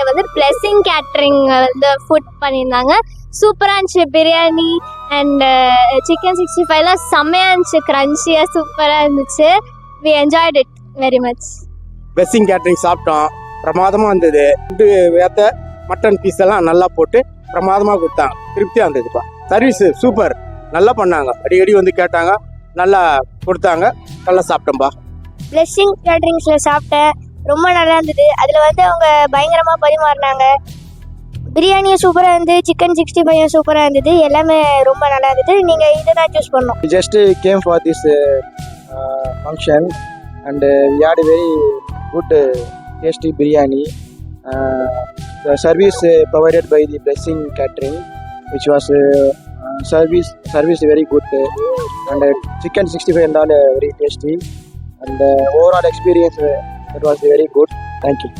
எங்களுக்கு வந்து blessing catering வந்து ஃபுட் பண்ணியிருந்தாங்க. சூப்பராக இருந்துச்சு. பிரியாணி அண்ட் சிக்கன் 65லாம் செம்மையாக இருந்துச்சு. க்ரன்ச்சியாக சூப்பராக இருந்துச்சு. We enjoyed it very much. Blessing catering சாப்பிட்டோம், பிரமாதமாக இருந்தது. ஃபுட்டு ஏற்ற மட்டன் பீஸ் எல்லாம் நல்லா போட்டு பிரமாதமாக கொடுத்தாங்க, திருப்தியாக இருந்ததுப்பா. சர்வீஸ் சூப்பர், நல்லா பண்ணாங்க, அடிக்கடி வந்து கேட்டாங்க, நல்லா கொடுத்தாங்க, நல்லா சாப்பிட்டோம்பா. பிளெஸிங் கேட்ரிங்ஸில் சாப்பிட்டேன், ரொம்ப நல்லா இருந்தது. அதில் வந்து அவங்க பயங்கரமாக பரிமாறினாங்க. பிரியாணியும் சூப்பராக இருந்தது, சிக்கன் 65 சூப்பராக இருந்தது, எல்லாமே ரொம்ப நல்லா இருந்தது. நீங்கள் இதை தான் சூஸ் பண்ணோம். We just came for this function and we had a very good tasty biryani. The service provided by the Blessing Catering, which was service very good, and chicken 65 and all very tasty, and overall experience that was very good. Thank you.